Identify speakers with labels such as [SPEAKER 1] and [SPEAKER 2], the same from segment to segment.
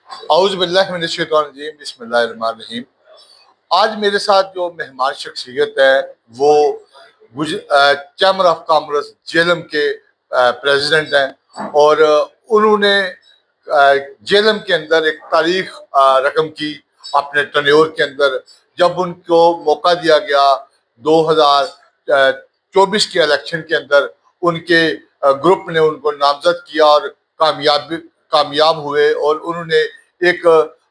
[SPEAKER 1] اعوذ باللہ من الشیطان الرجیم، بسم اللہ الرحمن الرحیم۔ آج میرے ساتھ جو مہمان شخصیت ہے وہ چیمبر آف کامرس جیلم کے پریزیڈنٹ ہیں، اور انہوں نے جیلم کے اندر ایک تاریخ رقم کی اپنے ٹنیور کے اندر، جب ان کو موقع دیا گیا 2024 کے الیکشن کے اندر، ان کے گروپ نے ان کو نامزد کیا اور کامیاب ہوئے، اور انہوں نے ایک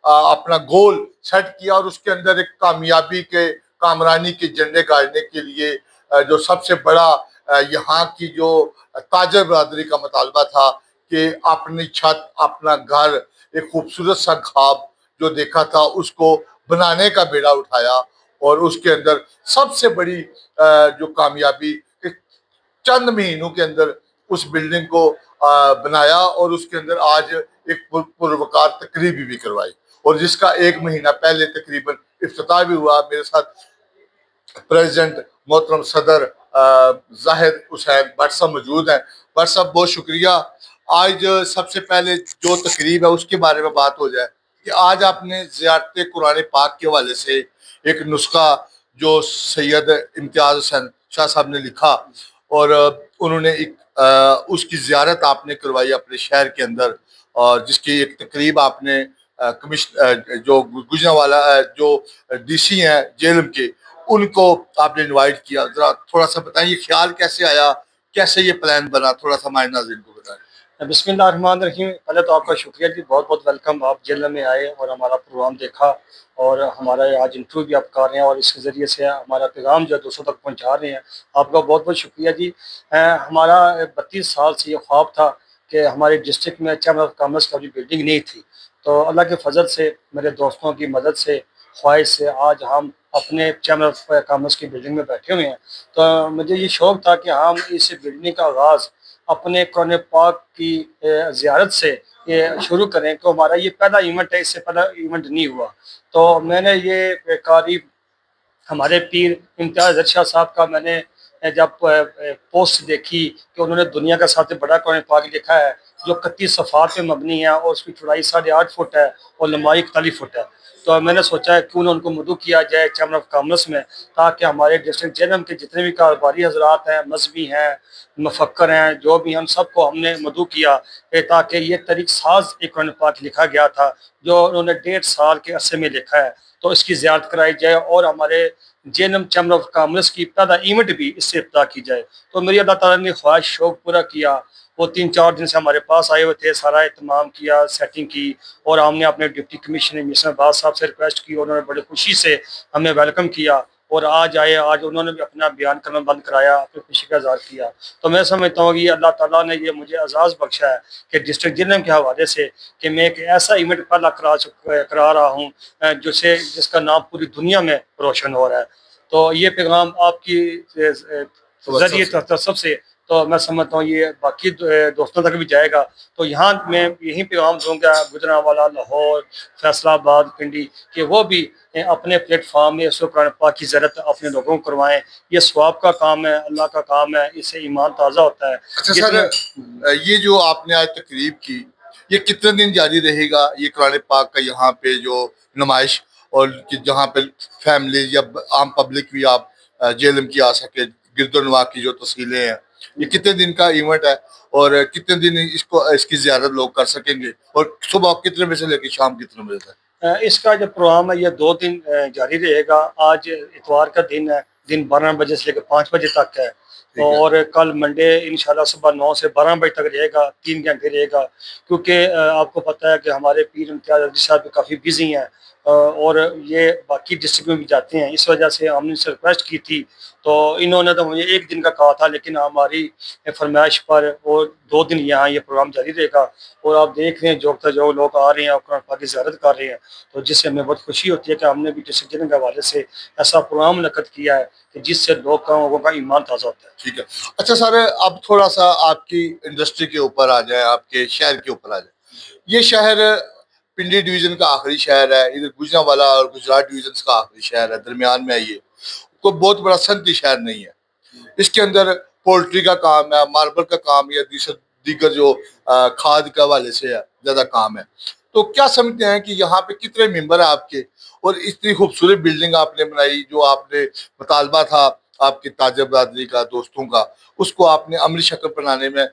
[SPEAKER 1] اپنا گول سیٹ کیا، اور اس کے اندر ایک کامیابی کے کامرانی کے جھنڈے گاڑنے کے لیے جو سب سے بڑا یہاں کی جو تاجر برادری کا مطالبہ تھا کہ اپنی چھت، اپنا گھر، ایک خوبصورت سا خواب جو دیکھا تھا اس کو بنانے کا بیڑا اٹھایا، اور اس کے اندر سب سے بڑی جو کامیابی کہ چند مہینوں کے اندر اس بلڈنگ کو بنایا، اور اس کے اندر آج ایک پروقار تقریب بھی کروائی، اور جس کا ایک مہینہ پہلے تقریباً افتتاح بھی ہوا۔ میرے ساتھ پریزیڈنٹ محترم صدر زاہد حسین بٹ صاحب موجود ہیں۔ بٹ صاحب بہت شکریہ۔ آج سب سے پہلے جو تقریب ہے اس کے بارے میں بات ہو جائے کہ آج آپ نے زیارت قرآن پاک کے حوالے سے ایک نسخہ جو سید امتیاز حسین شاہ صاحب نے لکھا، اور انہوں نے اس کی زیارت آپ نے کروائی اپنے شہر کے اندر، اور جس کی ایک تقریب آپ نے جو گجرانوالہ جو ڈی سی ہیں جیلم کے، ان کو آپ نے انوائٹ کیا۔ ذرا تھوڑا سا بتائیں یہ خیال کیسے آیا، کیسے یہ پلان بنا، تھوڑا سا ہمارے ناظرین کو بتائیں۔
[SPEAKER 2] بسم اللہ الرحمن الرحیم۔ پہلے تو آپ کا شکریہ جی، بہت بہت ویلکم، آپ جیلم میں آئے اور ہمارا پروگرام دیکھا، اور ہمارا آج انٹرویو بھی آپ کر رہے ہیں، اور اس کے ذریعے سے ہمارا پیغام جو ہے دوستوں تک پہنچا رہے ہیں۔ آپ کا بہت بہت شکریہ جی۔ ہمارا 32 سال سے یہ خواب تھا کہ ہمارے ڈسٹرکٹ میں چیمبر آف کامرس کا بھی بلڈنگ نہیں تھی، تو اللہ کے فضل سے، میرے دوستوں کی مدد سے، خواہش سے آج ہم اپنے چیمبر آف کامرس کی بلڈنگ میں بیٹھے ہوئے ہیں۔ تو مجھے یہ شوق تھا کہ ہم اس بلڈنگ کا آغاز اپنے قرآن پاک کی زیارت سے شروع کریں، تو ہمارا یہ پہلا ایونٹ ہے، اس سے پہلا ایونٹ نہیں ہوا۔ تو میں نے یہ قاری ہمارے پیر امتیاز شاہ صاحب کا میں نے جب پوسٹ دیکھی کہ انہوں نے دنیا کا سب سے بڑا قرآن پاک لکھا ہے جو 31 صفحات پہ مبنی ہے، اور اس کی چوڑائی 8.5 فٹ ہے اور لمبائی 41 فٹ ہے، تو میں نے سوچا ہے کیوں نہ ان کو مدعو کیا جائے چیمبر آف کامرس میں، تاکہ ہمارے ڈسٹرکٹ جیلم کے جتنے بھی کاروباری حضرات ہیں، مذہبی ہیں، مفکر ہیں، جو بھی ہم سب کو ہم نے مدعو کیا تاکہ یہ طریق ساز ایک قرآن پاک لکھا گیا تھا جو انہوں نے 1.5 سال کے عرصے میں لکھا ہے، تو اس کی زیارت کرائی جائے، اور ہمارے جیلم چیمبر آف کامرس کی پہلا ایونٹ بھی اس سے ابتدا کی جائے۔ تو میری اللہ تعالیٰ نے خواہش شوق پورا کیا۔ وہ 3-4 دن سے ہمارے پاس آئے ہوئے تھے، سارا اہتمام کیا، سیٹنگ کی، اور ہم نے اپنے ڈپٹی کمشنر مسٹر عباس صاحب سے ریکویسٹ کی، اور انہوں نے بڑی خوشی سے ہمیں ویلکم کیا، اور آج آئے، آج انہوں نے بھی اپنا بیان کرنا بند کرایا، اپنی خوشی کا اظہار کیا۔ تو میں سمجھتا ہوں کہ اللہ تعالیٰ نے یہ مجھے اعزاز بخشا ہے کہ ڈسٹرکٹ جیلم کے حوالے سے کہ میں ایک ایسا ایونٹ پہلا کرا رہا ہوں جس کا نام پوری دنیا میں روشن ہو رہا ہے۔ تو یہ پیغام آپ کی ذریعے سب سے، تو میں سمجھتا ہوں یہ باقی دوستوں تک بھی جائے گا۔ تو یہاں میں یہی پیغام دوں گا گجرانوالہ، لاہور، فیصل آباد، پنڈی، کہ وہ بھی اپنے پلیٹ فارم میں اس قرآن پاک کی زیارت اپنے لوگوں کو کروائیں۔ یہ ثواب کا کام ہے، اللہ کا کام ہے، اس سے ایمان تازہ ہوتا ہے۔
[SPEAKER 1] اچھا سر، یہ جو آپ نے آج تقریب کی، یہ کتنے دن جاری رہے گا یہ قرآن پاک کا یہاں پہ جو نمائش، اور جہاں پہ فیملی یا عام پبلک بھی آپ جیلم کی آ سکے، گرد و نواح کی جو تفصیلیں ہیں، یہ کتنے دن کا ایونٹ ہے، اور کتنے دن اس کی زیارت لوگ کر سکیں گے، اور صبح کتنے بجے سے لے کے شام کتنے بجے تک؟
[SPEAKER 2] اس کا جو پروگرام ہے یہ 2 دن جاری رہے گا۔ آج اتوار کا دن ہے، دن 12 بجے سے لے کے 5 بجے تک ہے، اور کل منڈے انشاءاللہ صبح 9 سے 12 بجے تک رہے گا، 3 گھنٹے رہے گا، کیونکہ آپ کو پتہ ہے کہ ہمارے پیر امتیاز صاحب کافی بزی ہیں، اور یہ باقی ڈسٹرکٹ میں بھی جاتے ہیں، اس وجہ سے ہم نے سے ریکویسٹ کی تھی، تو انہوں نے تو مجھے 1 دن کا کہا تھا، لیکن ہماری فرمائش پر وہ 2 دن یہاں یہ پروگرام جاری رہے گا، اور آپ دیکھ رہے ہیں جو لوگ آ رہے ہیں اور قرآن پاک کی زیارت کر رہے ہیں، تو جس سے ہمیں بہت خوشی ہوتی ہے کہ ہم نے بھی ڈسٹرکٹ جیلم کے حوالے سے ایسا پروگرام منعقد کیا ہے کہ جس سے لوگوں کا ایمان تازہ ہوتا ہے۔
[SPEAKER 1] ٹھیک ہے۔ اچھا سر، اب تھوڑا سا آپ کی انڈسٹری کے اوپر آ جائیں، آپ کے شہر کے اوپر آ جائیں۔ یہ شہر پنڈی ڈویژن کا آخری شہر ہے، ادھر گجرانوالہ اور گجرات ڈویژن کا آخری شہر ہے، درمیان میں ہے، یہ کوئی بہت بڑا صنعتی شہر نہیں ہے۔ اس کے اندر پولٹری کا کام ہے، ماربل کا کام، یا دیگر جو کھاد کے حوالے سے ہے زیادہ کام ہے۔ تو کیا سمجھتے ہیں کہ یہاں پہ کتنے ممبر ہیں آپ کے، اور اتنی خوبصورت بلڈنگ آپ نے بنائی، جو آپ نے مطالبہ تھا آپ کی تاجر برادری کا، دوستوں کا، اس کو آپ نے عملی شکل بنانے میں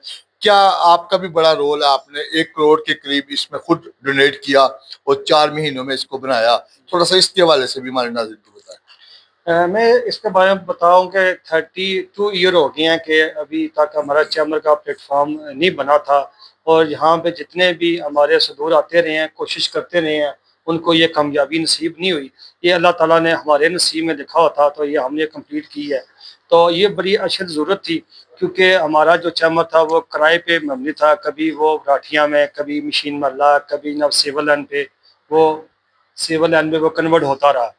[SPEAKER 1] کیا آپ کا بھی بڑا رول ہے؟ آپ نے 1 کروڑ کے قریب اس میں خود ڈونیٹ کیا اور 4 مہینوں میں اس کو بنایا. تھوڑا سا اس کے حوالے سے بھی ہمارے ناظرین کو بتائیں.
[SPEAKER 2] میں اس کے بارے میں بتاؤں کہ 32 ایئر ہو گئے ہیں کہ ابھی تک ہمارا چیمبر کا پلیٹ فارم نہیں بنا تھا، اور یہاں پہ جتنے بھی ہمارے صدور آتے رہے ہیں، کوشش کرتے رہے ہیں، ان کو یہ کامیابی نصیب نہیں ہوئی. یہ اللہ تعالیٰ نے ہمارے نصیب میں لکھا ہوا تھا، تو یہ ہم نے کمپلیٹ کی ہے. تو یہ بڑی اشد ضرورت تھی، کیونکہ ہمارا جو چیمبر تھا وہ کرائے پہ مبنی تھا. کبھی وہ راٹھیاں میں، کبھی مشین محلہ، کبھی نہ سیول لائن پہ، وہ سیول لائن میں وہ کنورٹ ہوتا رہا.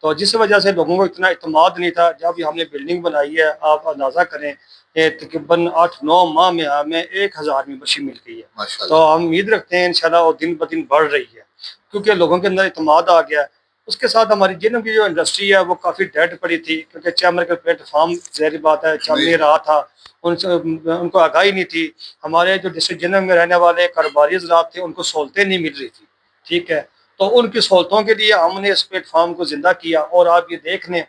[SPEAKER 2] تو جس وجہ سے لوگوں کو اتنا اعتماد نہیں تھا. جب ہم نے بلڈنگ بنائی ہے، آپ اندازہ کریں کہ تقریباً 8-9 ماہ میں ہمیں 1000 ممبرشپ مل گئی ہے.
[SPEAKER 1] ماشاءاللہ.
[SPEAKER 2] تو ہم امید رکھتے ہیں انشاءاللہ وہ دن بدن بڑھ رہی ہے، کیونکہ لوگوں کے اندر اعتماد آ گیا ہے. اس کے ساتھ ہماری جنم کی جو انڈسٹری ہے وہ کافی ڈیڈ پڑی تھی، کیونکہ چیمبر کا پلیٹ فارم ظاہری بات ہے چل نہیں رہا تھا. ان کو آگاہی نہیں تھی. ہمارے جو ڈسٹرکٹ جنم میں رہنے والے کاروباری حضرات تھے، ان کو سہولتیں نہیں مل رہی تھی. ٹھیک ہے، تو ان کی سہولتوں کے لیے ہم نے اس پلیٹ فارم کو زندہ کیا. اور آپ یہ دیکھ لیں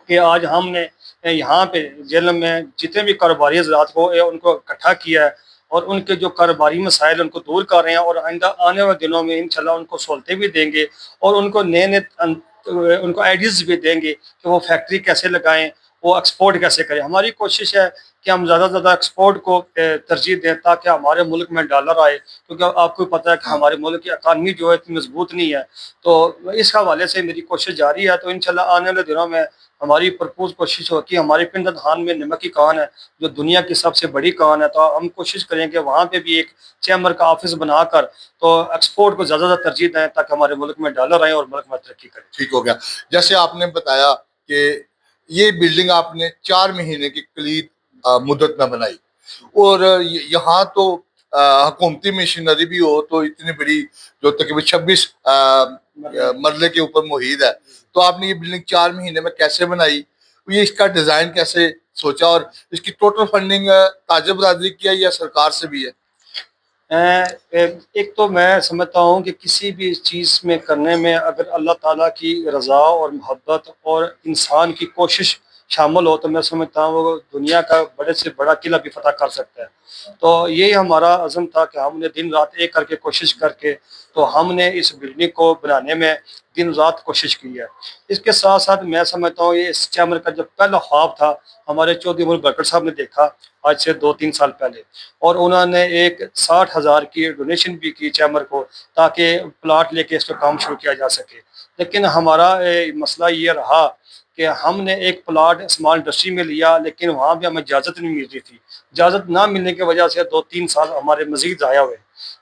[SPEAKER 2] کہ آج ہم نے یہاں پہ جیلم میں جتنے بھی کاروباری حضرات کو ان کو اکٹھا کیا ہے، اور ان کے جو کاروباری مسائل ان کو دور کر رہے ہیں، اور آئندہ آنے والے دنوں میں انشاءاللہ ان کو سہولتیں بھی دیں گے، اور ان کو نئے ان کو آئیڈیز بھی دیں گے کہ وہ فیکٹری کیسے لگائیں، وہ ایکسپورٹ کیسے کریں. ہماری کوشش ہے کہ ہم زیادہ سے زیادہ ایکسپورٹ کو ترجیح دیں، تاکہ ہمارے ملک میں ڈالر آئے، کیونکہ آپ کو پتہ ہے کہ ہمارے ملک کی اکانومی جو ہے اتنی مضبوط نہیں ہے. تو اس حوالے سے میری کوشش جاری ہے. تو انشاءاللہ آنے والے دنوں میں ہماری پرپوز کوشش ہوتی ہے. ہمارے پنڈت خان میں نمک کی کان ہے، جو دنیا کی سب سے بڑی کان ہے. تو ہم کوشش کریں کہ وہاں پہ بھی ایک چیمبر کا آفس بنا کر تو ایکسپورٹ کو زیادہ زیادہ ترجیح دیں، تاکہ ہمارے ملک میں ڈالر آئیں اور ملک میں ترقی کریں.
[SPEAKER 1] ٹھیک ہو گیا. جیسے آپ نے بتایا کہ یہ بلڈنگ آپ نے 4 مہینے کی کلید مدت میں بنائی، اور یہاں تو حکومتی مشینری بھی ہو تو اتنی بڑی، جو تقریباً 26 مرلے کے اوپر محیط ہے، تو آپ نے یہ بلڈنگ 4 مہینے میں کیسے بنائی؟ یہ اس کا ڈیزائن کیسے سوچا، اور اس کی ٹوٹل فنڈنگ تاجر برادری کی ہے یا سرکار سے بھی ہے؟
[SPEAKER 2] ایک تو میں سمجھتا ہوں کہ کسی بھی چیز میں کرنے میں اگر اللہ تعالیٰ کی رضا اور محبت اور انسان کی کوشش شامل ہو، تو میں سمجھتا ہوں وہ دنیا کا بڑے سے بڑا قلعہ بھی فتح کر سکتا ہے. تو یہی ہمارا عزم تھا کہ ہم نے دن رات ایک کر کے کوشش کر کے تو ہم نے اس بلڈنگ کو بنانے میں دن رات کوشش کی ہے. اس کے ساتھ ساتھ میں سمجھتا ہوں یہ اس چیمبر کا جو پہلا خواب تھا ہمارے چودھری عمر برکت صاحب نے دیکھا آج سے 2-3 سال پہلے، اور انہوں نے ایک 60,000 کی ڈونیشن بھی کی چیمبر کو، تاکہ پلاٹ لے کے اس پہ کام شروع کیا جا سکے. لیکن ہمارا مسئلہ یہ رہا کہ ہم نے ایک پلاٹ اسمال انڈسٹری میں لیا، لیکن وہاں بھی ہمیں اجازت نہیں مل رہی تھی. اجازت نہ ملنے کی وجہ سے 2-3 سال ہمارے مزید ضائع ہوئے.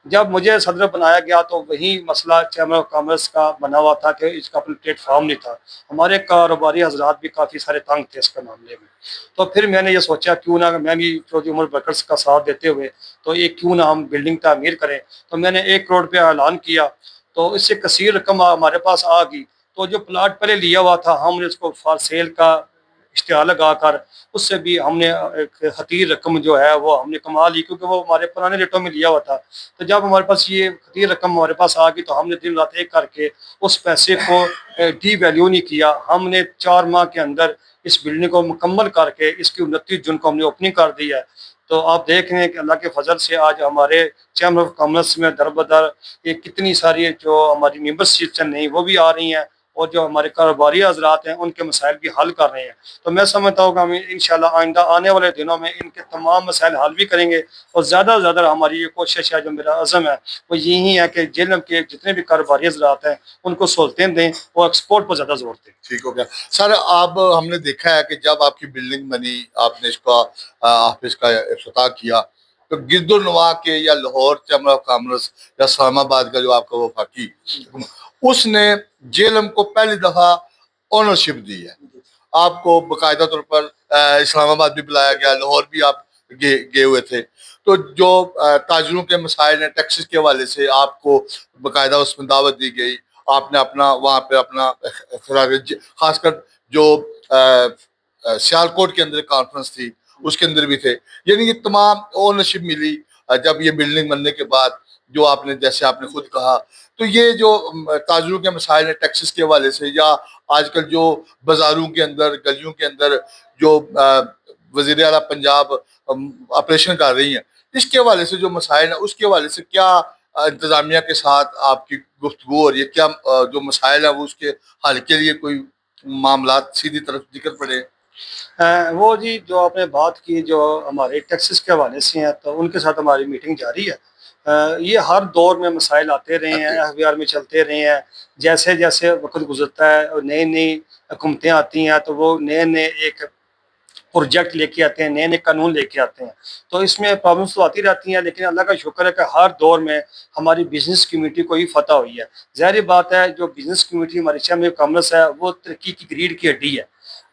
[SPEAKER 2] جب مجھے صدر بنایا گیا تو وہی مسئلہ چیمبر آف کامرس کا بنا ہوا تھا کہ اس کا اپنا پلیٹ فارم نہیں تھا. ہمارے کاروباری حضرات بھی کافی سارے تنگ تھے اس کے معاملے میں. تو پھر میں نے یہ سوچا کیوں نہ میں بھی چودھری عمر برکت کا ساتھ دیتے ہوئے تو یہ کیوں نہ ہم بلڈنگ تعمیر کریں. تو میں نے 1 کروڑ پہ اعلان کیا، تو اس سے کثیر رقم ہمارے پاس آ گئی. تو جو پلاٹ پہلے لیا ہوا تھا ہم نے اس کو فار سیل کا اشتہار لگا کر اس سے بھی ہم نے ایک خطیر رقم جو ہے وہ ہم نے کما لی، کیونکہ وہ ہمارے پرانے ریٹوں میں لیا ہوا تھا. تو جب ہمارے پاس یہ خطیر رقم ہمارے پاس آ گئی تو ہم نے دن رات ایک کر کے اس پیسے کو ڈی ویلیو نہیں کیا. ہم نے 4 ماہ کے اندر اس بلڈنگ کو مکمل کر کے اس کی 29 جون کو ہم نے اوپننگ کر دی ہے. تو آپ دیکھ رہے ہیں کہ اللہ کے فضل سے آج ہمارے چیمبر آف کامرس میں در بدر یہ کتنی ساری جو ہماری ممبرشپ چل رہی ہیں وہ بھی آ رہی ہیں، اور جو ہمارے کاروباری حضرات ہیں ان کے مسائل بھی حل کر رہے ہیں. تو میں سمجھتا ہوں کہ ہم انشاءاللہ آئندہ آنے والے دنوں میں ان کے تمام مسائل حل بھی کریں گے. اور زیادہ سے زیادہ ہماری یہ کوشش ہے، جو میرا عزم ہے وہ یہی ہے کہ جیلم کے جتنے بھی کاروباری حضرات ہیں ان کو سہولتیں دیں اور ایکسپورٹ پر زیادہ زور دیں.
[SPEAKER 1] ٹھیک ہو گیا. سر آپ ہم نے دیکھا ہے کہ جب آپ کی بلڈنگ بنی، آپ نے اس کا آفس کا افتتاح کیا، تو گرد و نواح کے یا لاہور چیمبر آف کامرس یا اسلام آباد کا جو آپ کا وفاقی، اس نے جیلم کو پہلی دفعہ اونرشپ دی ہے. آپ کو باقاعدہ طور پر اسلام آباد بھی بلایا گیا، لاہور بھی آپ گئے ہوئے تھے. تو جو تاجروں کے مسائل ہیں ٹیکسز کے حوالے سے آپ کو باقاعدہ اس میں دعوت دی گئی. آپ نے اپنا وہاں پہ اپنا خاص کر جو سیالکوٹ کے اندر کانفرنس تھی اس کے اندر بھی تھے. یعنی یہ تمام اونرشپ ملی جب یہ بلڈنگ بننے کے بعد. جو آپ نے جیسے آپ نے خود کہا. تو یہ جو تاجروں کے مسائل ہیں ٹیکسز کے حوالے سے، یا آج کل جو بازاروں کے اندر گلیوں کے اندر جو وزیر اعلیٰ پنجاب آپریشن کر رہی ہیں، اس کے حوالے سے جو مسائل ہیں اس کے حوالے سے کیا انتظامیہ کے ساتھ آپ کی گفتگو اور یہ کیا جو مسائل ہیں وہ اس کے حل کے لیے کوئی معاملات سیدھی طرف ذکر پڑے؟
[SPEAKER 2] وہ جی جو آپ نے بات کی جو ہمارے ٹیکسز کے حوالے سے ہیں تو ان کے ساتھ ہماری میٹنگ جاری ہے. یہ ہر دور میں مسائل آتے رہے ہیں، ایف بی آر میں چلتے رہے ہیں. جیسے جیسے وقت گزرتا ہے اور نئی نئی حکومتیں آتی ہیں تو وہ نئے نئے ایک پروجیکٹ لے کے آتے ہیں، نئے نئے قانون لے کے آتے ہیں. تو اس میں پرابلمس تو آتی رہتی ہیں، لیکن اللہ کا شکر ہے کہ ہر دور میں ہماری بزنس کمیونٹی کو ہی فتح ہوئی ہے. ظاہر بات ہے جو بزنس کمیونٹی ہماری چیمبر آف کامرس ہے وہ ترقی کی ریڑھ کی ہڈی ہے.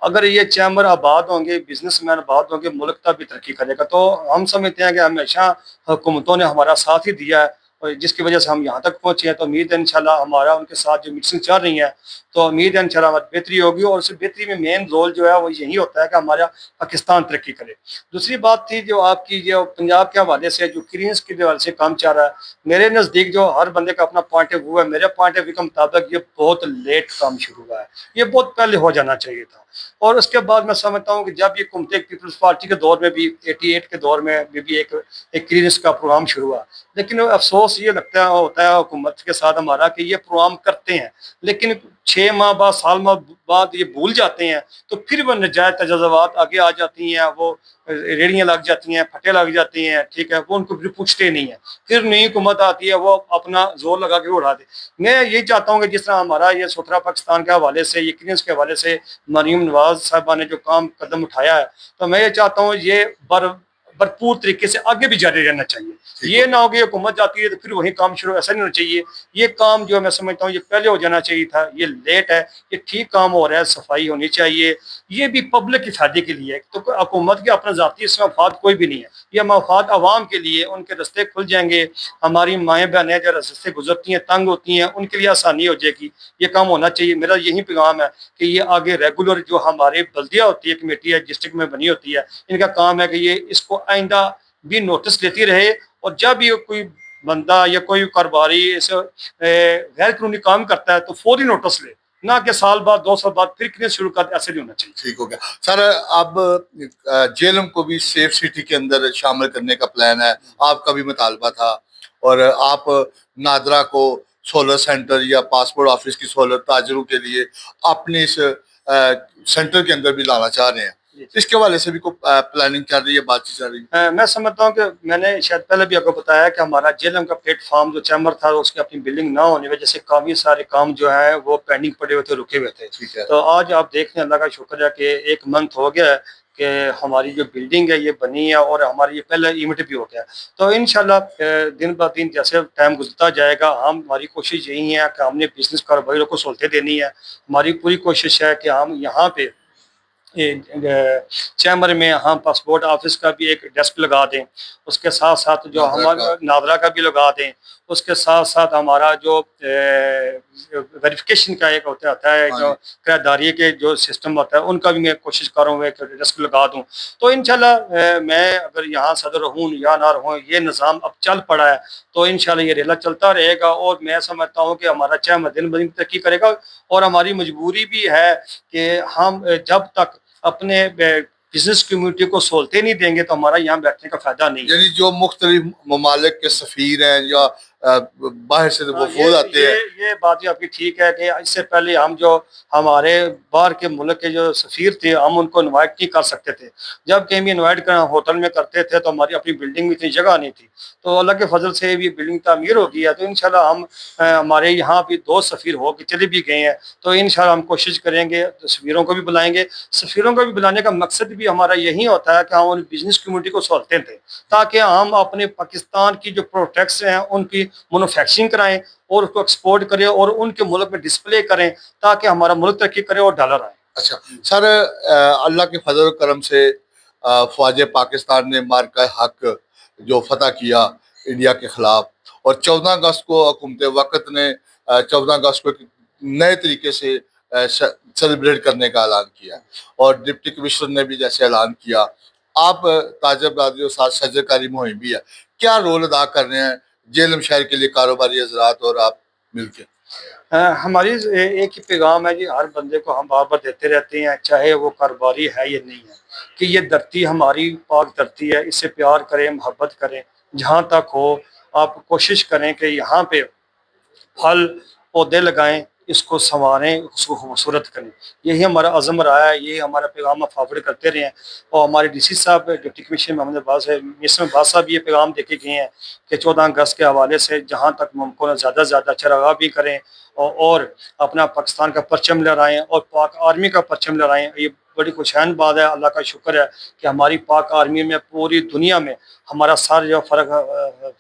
[SPEAKER 2] اگر یہ چیمبر آباد ہوں گے، بزنس مین آباد ہوں گے، ملک تب بھی ترقی کرے گا. تو ہم سمجھتے ہیں کہ ہمیشہ حکومتوں نے ہمارا ساتھ ہی دیا ہے اور جس کی وجہ سے ہم یہاں تک پہنچے ہیں. تو امید ہے انشاءاللہ ہمارا ان کے ساتھ جو میٹنگ چل رہی ہیں تو امید ہے انشاءاللہ ہماری بہتری ہوگی. اور اس بہتری میں مین رول جو ہے وہ یہی ہوتا ہے کہ ہمارا پاکستان ترقی کرے. دوسری بات تھی جو آپ کی جو پنجاب کے حوالے سے جو کلینس کے حوالے سے کام چل رہا ہے، میرے نزدیک جو ہر بندے کا اپنا پوائنٹ آف ویو ہے، میرے پوائنٹ آف ویو کے مطابق یہ بہت لیٹ کام شروع ہوا ہے. یہ بہت پہلے ہو جانا چاہیے تھا. اور اس کے بعد میں سمجھتا ہوں کہ جب یہ حکومت پیپلز پارٹی کے دور میں بھی 88 کے دور میں بھی ایک کلینس کا پروگرام شروع ہوا. لیکن افسوس یہ لگتا ہوتا ہے حکومت کے ساتھ ہمارا کہ یہ پروگرام کرتے ہیں لیکن 6 ماہ بعد سال بعد یہ بھول جاتے ہیں. تو پھر وہ نجائز تجاوزات آگے آ جاتی ہیں، وہ ریڑیاں لگ جاتی ہیں، پھٹے لگ جاتے ہیں، ٹھیک ہے، وہ ان کو پھر پوچھتے نہیں ہیں. پھر نئی حکومت آتی ہے وہ اپنا زور لگا کے اڑا دے. میں یہی چاہتا ہوں کہ جس طرح ہمارا یہ ستھرا پاکستان کے حوالے سے، یہ کلینس کے حوالے سے مریم نواز صاحبہ نے جو کام قدم اٹھایا ہے، تو میں یہ چاہتا ہوں یہ بھرپور طریقے سے آگے بھی جاری رہنا چاہیے. یہ نہ ہو کہ حکومت جاتی ہے تو پھر وہی کام شروع، ایسا نہیں ہونا چاہیے. یہ کام جو میں سمجھتا ہوں یہ پہلے ہو جانا چاہیے تھا، یہ لیٹ ہے، یہ ٹھیک کام ہو رہا ہے، صفائی ہونی چاہیے. یہ بھی پبلک کے فائدے کے لیے ہے. تو حکومت کے اپنا ذاتی اس میں مفاد کوئی بھی نہیں ہے، یہ مفاد عوام کے لیے. ان کے رستے کھل جائیں گے، ہماری مائیں بہنیں جو رستے سے گزرتی ہیں، تنگ ہوتی ہیں، ان کے لیے آسانی ہو جائے گی. یہ کام ہونا چاہیے. میرا یہی پیغام ہے کہ یہ آگے ریگولر جو ہمارے بلدیہ ہوتی ہے، کمیٹی ہے، ڈسٹرکٹ میں بنی ہوتی ہے، ان کا کام ہے کہ یہ اس کو آئندہ بھی نوٹس لیتی رہے. اور جب یہ کوئی بندہ یا کوئی کاروباری اس غیر قانونی کام کرتا ہے تو فوری نوٹس لے، نہ کہ سال بعد 2 سال بعد پھر کلینس شروع کر. ایسے نہیں ہونا چاہیے.
[SPEAKER 1] ٹھیک ہو گیا سر. اب جیلم کو بھی سیف سٹی کے اندر شامل کرنے کا پلان ہے، آپ کا بھی مطالبہ تھا، اور آپ نادرا کو سولر سینٹر یا پاسپورٹ آفس کی سہولت تاجروں کے لیے اپنے اس سینٹر کے اندر بھی لانا چاہ رہے ہیں. اس کے حوالے سے بھی کوئی پلاننگ چل رہی ہے، بات چیت چل رہی ہے؟
[SPEAKER 2] میں سمجھتا ہوں کہ میں نے شاید پہلے بھی آپ کو بتایا کہ ہمارا جیلم کا پلیٹ فارم جو چیمبر تھا اس کی اپنی بلڈنگ نہ ہونے وجہ سے کافی سارے کام جو ہیں وہ پینڈنگ پڑے ہوئے تھے، رکے ہوئے تھے. تو آج آپ دیکھ لیں، اللہ کا شکر ہے کہ 1 منتھ ہو گیا ہے کہ ہماری جو بلڈنگ ہے یہ بنی ہے اور ہماری یہ پہلا ایونٹ بھی ہو گیا. تو انشاءاللہ دن بہ دن جیسے ٹائم گزرتا جائے گا، ہماری کوشش یہی ہے کہ ہم نے بزنس کاروباریوں کو سہولتیں دینی ہے. ہماری پوری کوشش ہے کہ ہم یہاں پہ چیمبر میں ہم پاسپورٹ آفس کا بھی ایک ڈیسک لگا دیں، اس کے ساتھ ساتھ جو ہمارا نادرا کا بھی لگا دیں، اس کے ساتھ ساتھ ہمارا جو ویریفیکیشن کا ایک ہوتا ہے جو کرایہ داری کے جو سسٹم ہوتا ہے ان کا بھی میں کوشش کر رہا ہوں کہ ڈیسک لگا دوں. تو انشاءاللہ میں اگر یہاں صدر رہوں یا نہ رہوں، یہ نظام اب چل پڑا ہے تو انشاءاللہ یہ ریلا چلتا رہے گا. اور میں سمجھتا ہوں کہ ہمارا چیمبر دن بدن ترقی کرے گا. اور ہماری مجبوری بھی ہے کہ ہم جب تک اپنے بزنس کمیونٹی کو سہولتیں نہیں دیں گے تو ہمارا یہاں بیٹھنے کا فائدہ نہیں ہے.
[SPEAKER 1] یعنی جو مختلف ممالک کے سفیر ہیں یا باہر سے وفود آتے ہیں،
[SPEAKER 2] یہ بات بھی آپ کی ٹھیک ہے کہ اس سے پہلے ہم جو ہمارے باہر کے ملک کے جو سفیر تھے ہم ان کو انوائٹ نہیں کر سکتے تھے. جب کہیں بھی انوائٹ کرنا ہوٹل میں کرتے تھے تو ہماری اپنی بلڈنگ میں اتنی جگہ نہیں تھی. تو اللہ کے فضل سے بھی بلڈنگ تعمیر ہو گئی ہے. تو انشاءاللہ ہم ہمارے یہاں بھی 2 سفیر ہو کے چلے بھی گئے ہیں. تو انشاءاللہ ہم کوشش کریں گے، سفیروں کو بھی بلائیں گے. سفیروں کو بھی بلانے کا مقصد بھی ہمارا یہی ہوتا ہے کہ ہم ان بزنس کمیونٹی کو سہولتیں دیں تاکہ ہم اپنے پاکستان کی جو پروڈکٹس ہیں ان کی مینوفیکچرنگ کرائیں اور اس کو ایکسپورٹ کریں اور ان کے ملک میں ڈسپلے کریں تاکہ ہمارا ملک ترقی کرے اور ڈالر آئے.
[SPEAKER 1] اچھا سر، اللہ کے فضل و کرم سے فوج پاکستان نے مارکہ حق جو فتح کیا انڈیا کے خلاف، اور 14 اگست کو حکومت وقت نے 14 اگست کو ایک نئے طریقے سے سیلیبریٹ کرنے کا اعلان کیا، اور ڈپٹی کمشنر نے بھی جیسے اعلان کیا. آپ تاجر برادری اور ساتھ شجرکاری مہم بھی ہے، کیا رول ادا کر رہے ہیں جیلم شہر کے لیے کاروباری حضرات اور آپ مل کے؟
[SPEAKER 2] ہماری ایک ہی پیغام ہے جی، ہر بندے کو ہم بار بار دیتے رہتے ہیں، چاہے وہ کاروباری ہے یا نہیں ہے، کہ یہ دھرتی ہماری پاک دھرتی ہے، اس سے پیار کریں، محبت کریں، جہاں تک ہو آپ کوشش کریں کہ یہاں پہ پھل پودے لگائیں، اس کو سنواریں، اس کو خوبصورت کریں۔ یہی ہمارا عزم رہا ہے، یہی ہمارا پیغام فارورڈ کرتے رہے ہیں۔ اور ہمارے ڈی سی صاحب، ڈپٹی کمشنر محمد عباس ہے، مصر عباس صاحب یہ پیغام دے کے گئے ہیں کہ 14 اگست کے حوالے سے جہاں تک ممکن ہے زیادہ سے زیادہ چراغاں بھی کریں اور اپنا پاکستان کا پرچم لہرائیں اور پاک آرمی کا پرچم لہرائیں۔ یہ بڑی خوشحال بات ہے، اللہ کا شکر ہے کہ ہماری پاک آرمی میں پوری دنیا میں ہمارا سر جو فرق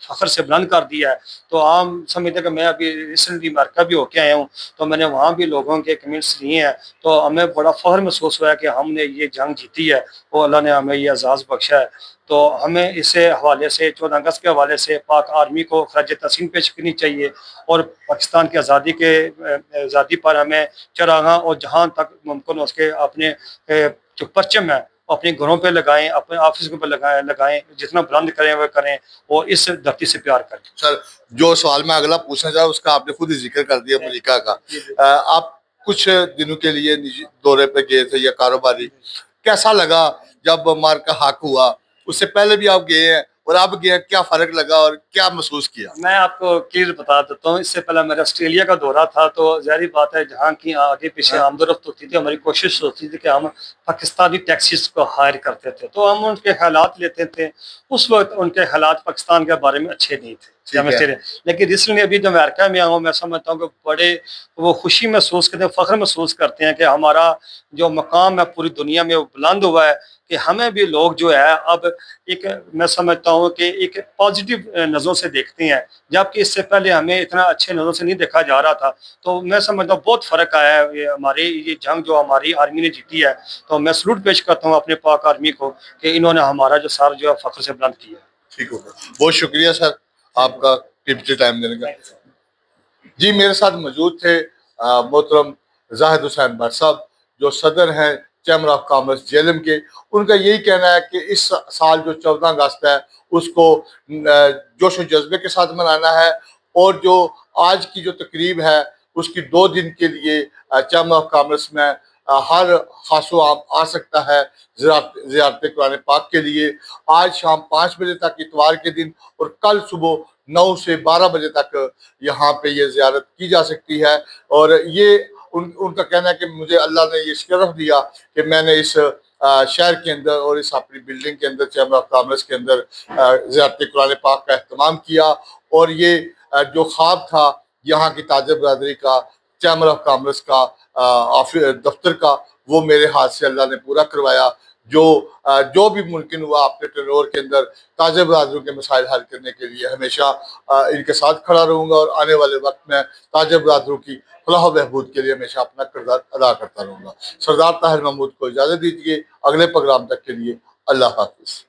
[SPEAKER 2] فخر سے بلند کر دیا ہے۔ تو عام سمجھتے ہیں کہ میں ابھی ریسنٹلی امریکہ بھی ہو کے آیا ہوں، تو میں نے وہاں بھی لوگوں کے کمنٹس لیے ہیں، تو ہمیں بڑا فخر محسوس ہوا ہے کہ ہم نے یہ جنگ جیتی ہے، وہ اللہ نے ہمیں یہ اعزاز بخشا ہے۔ تو ہمیں اس حوالے سے 14 اگست کے حوالے سے پاک آرمی کو خراج تحسین پیش کرنی چاہیے، اور پاکستان کی آزادی پر ہمیں چراغاں اور جہاں تک ممکن اس کے اپنے جو پرچم ہے اپنے گھروں پہ لگائیں، اپنے آفس پہ لگائیں، جتنا بلند کریں وہ کریں، اور اس دھرتی سے پیار کریں۔
[SPEAKER 1] سر، جو سوال میں اگلا پوچھنا چاہا اس کا آپ نے خود ہی ذکر کر دیا، امریکہ کا۔ آپ کچھ دنوں کے لیے نجی دورے پہ گئے تھے یا کاروباری، کیسا لگا جب مارکا حق ہوا؟ اس سے پہلے بھی آپ گئے ہیں اور اب گئے ہیں، کیا فرق لگا اور کیا محسوس کیا؟
[SPEAKER 2] میں آپ کو کلیئر بتا دیتا ہوں، اس سے پہلے میرا آسٹریلیا کا دورہ تھا، تو ظاہری بات ہے جہاں کی آگے پیچھے آمد و رفت ہوتی تھی، ہماری کوشش ہوتی تھی کہ ہم پاکستانی ٹیکسیز کو ہائر کرتے تھے، تو ہم ان کے حالات لیتے تھے۔ اس وقت ان کے حالات پاکستان کے بارے میں اچھے نہیں تھے، لیکن ریسنٹلی ابھی جو امریکہ میں آؤں، میں سمجھتا ہوں کہ بڑے وہ خوشی محسوس کرتے ہیں، فخر محسوس کرتے ہیں کہ ہمارا جو مقام ہے پوری دنیا میں وہ بلند ہوا ہے، کہ ہمیں بھی لوگ جو ہے اب ایک، میں سمجھتا ہوں کہ ایک پازیٹیو نظروں سے دیکھتے ہیں، جبکہ اس سے پہلے ہمیں اتنا اچھے نظروں سے نہیں دیکھا جا رہا تھا۔ تو میں سمجھتا ہوں بہت فرق آیا ہے، یہ ہماری یہ جنگ جو ہماری آرمی نے جیتی ہے، تو میں سلوٹ پیش کرتا ہوں اپنے پاک آرمی کو کہ انہوں نے ہمارا جو سر جو ہے فخر سے بلند کیا۔
[SPEAKER 1] ٹھیک ہوگا، بہت شکریہ سر آپ کا قیمتی ٹائم دینے کا۔ جی، میرے ساتھ موجود تھے محترم زاہد حسین بٹ صاحب، جو صدر ہیں چیمبر آف کامرس جیلم کے۔ ان کا یہی کہنا ہے کہ اس سال جو 14 اگست ہے اس کو جوش و جذبے کے ساتھ منانا ہے، اور جو آج کی جو تقریب ہے اس کی 2 دن کے لیے چیمبر آف کامرس میں ہر خاص و عام آ سکتا ہے زیارت قرآن پاک کے لیے۔ آج شام 5 بجے تک اتوار کے دن، اور کل صبح 9 سے 12 بجے تک یہاں پہ یہ زیارت کی جا سکتی ہے۔ اور یہ ان کا کہنا ہے کہ مجھے اللہ نے یہ شرف دیا کہ میں نے اس شہر کے اندر اور اس اپنی بلڈنگ کے اندر چیمبر آف کامرس کے اندر زیارت قرآن پاک کا اہتمام کیا، اور یہ جو خواب تھا یہاں کی تاجر برادری کا، چیمبر آف کامرس کا دفتر کا، وہ میرے ہاتھ سے اللہ نے پورا کروایا۔ جو بھی ممکن ہوا اپنے ٹرنور کے اندر تاجر برادروں کے مسائل حل کرنے کے لیے ہمیشہ ان کے ساتھ کھڑا رہوں گا، اور آنے والے وقت میں تاجر برادروں کی فلاح و بہبود کے لیے ہمیشہ اپنا کردار ادا کرتا رہوں گا۔ سردار طاہر محمود کو اجازت دیجیے، اگلے پروگرام تک کے لیے اللہ حافظ۔